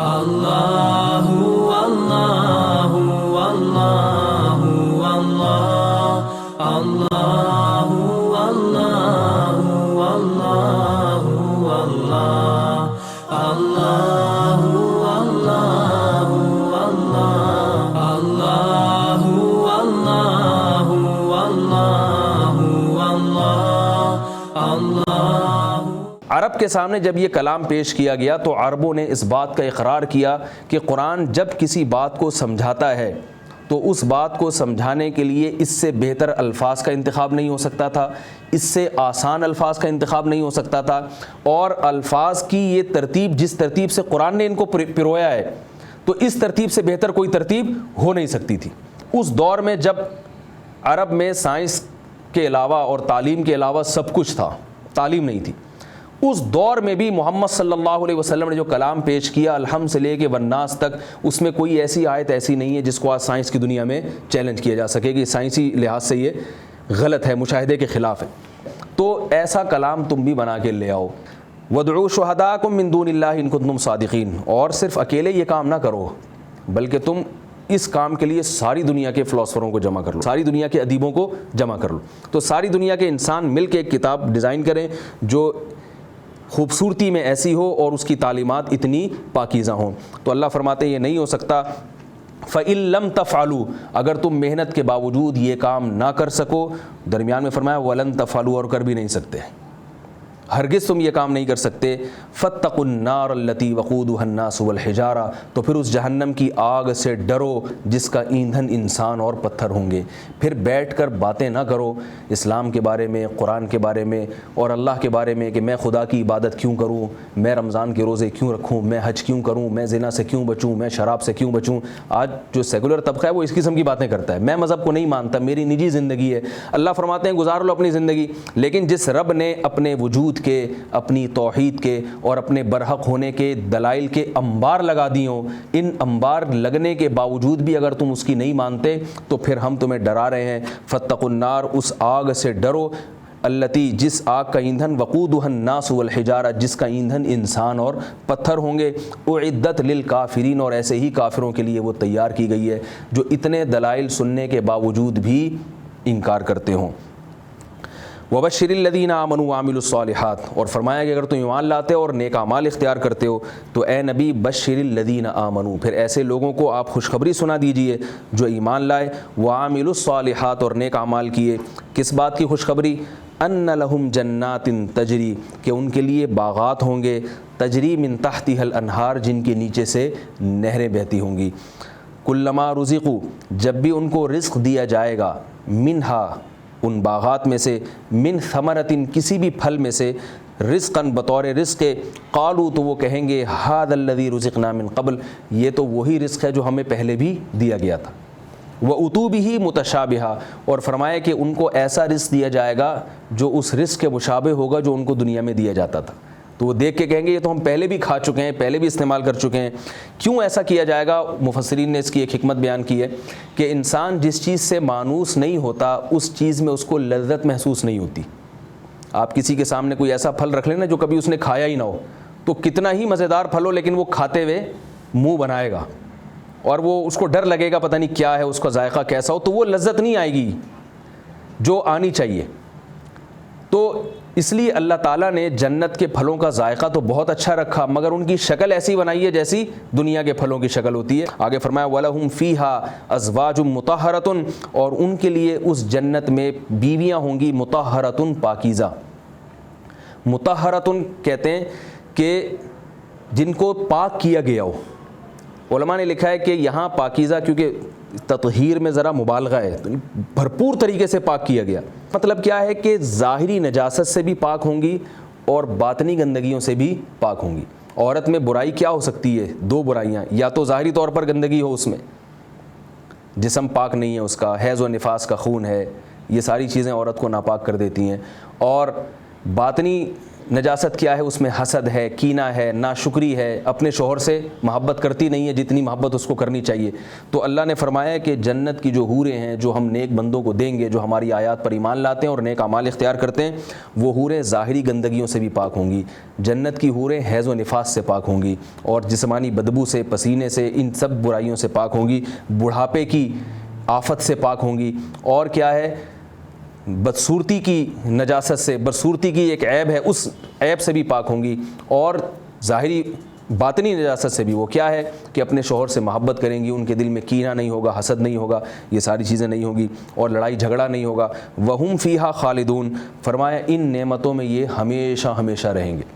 اللہ اللہ اللہ اللہ اللہ اللہ اللہ اللہ اللہ عرب کے سامنے جب یہ کلام پیش کیا گیا تو عربوں نے اس بات کا اقرار کیا کہ قرآن جب کسی بات کو سمجھاتا ہے تو اس بات کو سمجھانے کے لیے اس سے بہتر الفاظ کا انتخاب نہیں ہو سکتا تھا، اس سے آسان الفاظ کا انتخاب نہیں ہو سکتا تھا، اور الفاظ کی یہ ترتیب جس ترتیب سے قرآن نے ان کو پرویا ہے تو اس ترتیب سے بہتر کوئی ترتیب ہو نہیں سکتی تھی۔ اس دور میں جب عرب میں سائنس کے علاوہ اور تعلیم کے علاوہ سب کچھ تھا، تعلیم نہیں تھی، اس دور میں بھی محمد صلی اللہ علیہ وسلم نے جو کلام پیش کیا الحمد سے لے کے والناس تک، اس میں کوئی ایسی آیت ایسی نہیں ہے جس کو آج سائنس کی دنیا میں چیلنج کیا جا سکے کہ سائنسی لحاظ سے یہ غلط ہے، مشاہدے کے خلاف ہے۔ تو ایسا کلام تم بھی بنا کے لے آؤ۔ وَادْعُوا شُهَدَاءَكُم مِّن دُونِ اللَّهِ إِن كُنتُمْ صَادِقِينَ، اور صرف اکیلے یہ کام نہ کرو بلکہ تم اس کام کے لیے ساری دنیا کے فلاسفروں کو جمع کر لو، ساری دنیا کے ادیبوں کو جمع کر لو۔ تو ساری دنیا کے انسان مل کے ایک کتاب ڈیزائن کریں جو خوبصورتی میں ایسی ہو اور اس کی تعلیمات اتنی پاکیزہ ہوں۔ تو اللہ فرماتے ہیں یہ نہیں ہو سکتا۔ فَإِن لَمْ تَفْعَلُوا، اگر تم محنت کے باوجود یہ کام نہ کر سکو، درمیان میں فرمایا وَلَن تَفْعَلُوا، اور کر بھی نہیں سکتے، ہرگز تم یہ کام نہیں کر سکتے۔ فَاتَّقُوا النَّارَ الَّتِي وَقُودُهَا النَّاسُ وَالْحِجَارَةُ، تو پھر اس جہنم کی آگ سے ڈرو جس کا ایندھن انسان اور پتھر ہوں گے۔ پھر بیٹھ کر باتیں نہ کرو اسلام کے بارے میں، قرآن کے بارے میں اور اللہ کے بارے میں کہ میں خدا کی عبادت کیوں کروں، میں رمضان کے روزے کیوں رکھوں، میں حج کیوں کروں، میں زنا سے کیوں بچوں، میں شراب سے کیوں بچوں۔ آج جو سیکولر طبقہ ہے وہ اس قسم کی باتیں کرتا ہے، میں مذہب کو نہیں مانتا، میری نجی زندگی ہے۔ اللہ فرماتے ہیں گزار لو اپنی زندگی، لیکن جس رب نے اپنے وجود کے، اپنی توحید کے اور اپنے برحق ہونے کے دلائل کے انبار لگا دی ہوں، ان انبار لگنے کے باوجود بھی اگر تم اس کی نہیں مانتے تو پھر ہم تمہیں ڈرا رہے ہیں۔ فاتقوا النار، اس آگ سے ڈرو، التی، جس آگ کا ایندھن، وقودها الناس والحجارہ، جس کا ایندھن انسان اور پتھر ہوں گے، اعدت للکافرین، اور ایسے ہی کافروں کے لیے وہ تیار کی گئی ہے جو اتنے دلائل سننے کے باوجود بھی انکار کرتے ہوں۔ وبشر الذین آمنوا وعملوا الصالحات، اور فرمایا کہ اگر تم ایمان لاتے ہو اور نیک اعمال اختیار کرتے ہو تو اے نبی بشر الذین آمنوا، پھر ایسے لوگوں کو آپ خوشخبری سنا دیجئے جو ایمان لائے، وعملوا الصالحات، اور نیک اعمال کیے۔ کس بات کی خوشخبری؟ ان لہم جنات تجری، کہ ان کے لیے باغات ہوں گے، تجری من تحتها الانہار، جن کے نیچے سے نہریں بہتی ہوں گی۔ کلما رزقوا، جب بھی ان کو رزق دیا جائے گا، منہا، ان باغات میں سے، من ثمرۃ، کسی بھی پھل میں سے، رزقاً، بطور رزق، قالوا، تو وہ کہیں گے ھذا الذی رزقنا من قبل، یہ تو وہی رزق ہے جو ہمیں پہلے بھی دیا گیا تھا۔ وَأُتُوا بِهِ مُتَشَابِهًا، اور فرمایا کہ ان کو ایسا رزق دیا جائے گا جو اس رزق کے مشابہ ہوگا جو ان کو دنیا میں دیا جاتا تھا، تو وہ دیکھ کے کہیں گے یہ تو ہم پہلے بھی کھا چکے ہیں، پہلے بھی استعمال کر چکے ہیں۔ کیوں ایسا کیا جائے گا؟ مفسرین نے اس کی ایک حکمت بیان کی ہے کہ انسان جس چیز سے مانوس نہیں ہوتا اس چیز میں اس کو لذت محسوس نہیں ہوتی۔ آپ کسی کے سامنے کوئی ایسا پھل رکھ لیں نا جو کبھی اس نے کھایا ہی نہ ہو، تو کتنا ہی مزیدار پھل ہو لیکن وہ کھاتے ہوئے منہ بنائے گا اور وہ اس کو ڈر لگے گا پتہ نہیں کیا ہے، اس کا ذائقہ کیسا ہو، تو وہ لذت نہیں آئے گی جو آنی چاہیے۔ تو اس لیے اللہ تعالیٰ نے جنت کے پھلوں کا ذائقہ تو بہت اچھا رکھا مگر ان کی شکل ایسی بنائی ہے جیسی دنیا کے پھلوں کی شکل ہوتی ہے۔ آگے فرمایا وَلَهُمْ فِيهَا أَزْوَاجٌ مُطَهَّرَةٌ، اور ان کے لیے اس جنت میں بیویاں ہوں گی مطہرۃ، پاکیزہ۔ مطہرۃ کہتے ہیں کہ جن کو پاک کیا گیا ہو۔ علماء نے لکھا ہے کہ یہاں پاکیزہ کیونکہ تطہیر میں ذرا مبالغہ ہے، بھرپور طریقے سے پاک کیا گیا۔ مطلب کیا ہے کہ ظاہری نجاست سے بھی پاک ہوں گی اور باطنی گندگیوں سے بھی پاک ہوں گی۔ عورت میں برائی کیا ہو سکتی ہے؟ دو برائیاں، یا تو ظاہری طور پر گندگی ہو، اس میں جسم پاک نہیں ہے، اس کا حیض و نفاس کا خون ہے، یہ ساری چیزیں عورت کو ناپاک کر دیتی ہیں، اور باطنی نجاست کیا ہے؟ اس میں حسد ہے، کینہ ہے، ناشکری ہے، اپنے شوہر سے محبت کرتی نہیں ہے جتنی محبت اس کو کرنی چاہیے۔ تو اللہ نے فرمایا کہ جنت کی جو حوریں ہیں جو ہم نیک بندوں کو دیں گے، جو ہماری آیات پر ایمان لاتے ہیں اور نیک اعمال اختیار کرتے ہیں، وہ حوریں ظاہری گندگیوں سے بھی پاک ہوں گی۔ جنت کی حوریں حیض و نفاس سے پاک ہوں گی اور جسمانی بدبو سے، پسینے سے، ان سب برائیوں سے پاک ہوں گی، بڑھاپے کی آفت سے پاک ہوں گی، اور کیا ہے، بدصورتی کی نجاست سے، بدصورتی کی ایک عیب ہے، اس عیب سے بھی پاک ہوں گی، اور ظاہری باطنی نجاست سے بھی، وہ کیا ہے کہ اپنے شوہر سے محبت کریں گی، ان کے دل میں کینہ نہیں ہوگا، حسد نہیں ہوگا، یہ ساری چیزیں نہیں ہوگی، اور لڑائی جھگڑا نہیں ہوگا۔ وَهُمْ فِيهَا خَالِدُونَ، فرمایا ان نعمتوں میں یہ ہمیشہ ہمیشہ رہیں گے۔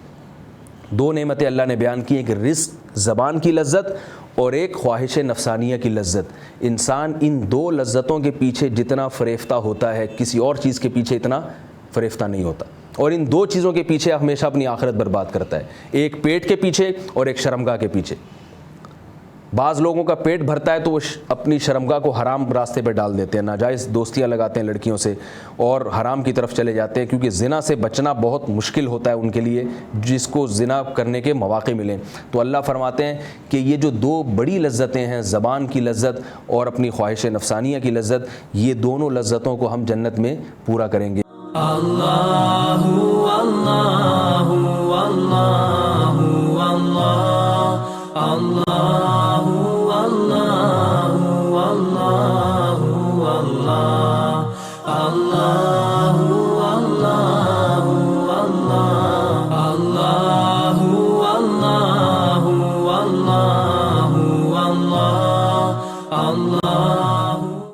دو نعمتیں اللہ نے بیان کی، ایک رزق زبان کی لذت اور ایک خواہش نفسانیہ کی لذت۔ انسان ان دو لذتوں کے پیچھے جتنا فریفتہ ہوتا ہے، کسی اور چیز کے پیچھے اتنا فریفتہ نہیں ہوتا، اور ان دو چیزوں کے پیچھے ہمیشہ اپنی آخرت برباد کرتا ہے، ایک پیٹ کے پیچھے اور ایک شرمگاہ کے پیچھے۔ بعض لوگوں کا پیٹ بھرتا ہے تو وہ اپنی شرمگاہ کو حرام راستے پہ ڈال دیتے ہیں، ناجائز دوستیاں لگاتے ہیں لڑکیوں سے اور حرام کی طرف چلے جاتے ہیں، کیونکہ زنا سے بچنا بہت مشکل ہوتا ہے ان کے لیے جس کو زنا کرنے کے مواقع ملیں۔ تو اللہ فرماتے ہیں کہ یہ جو دو بڑی لذتیں ہیں، زبان کی لذت اور اپنی خواہش نفسانیہ کی لذت، یہ دونوں لذتوں کو ہم جنت میں پورا کریں گے۔ اللہ اللہ اللہ اللہ اللہ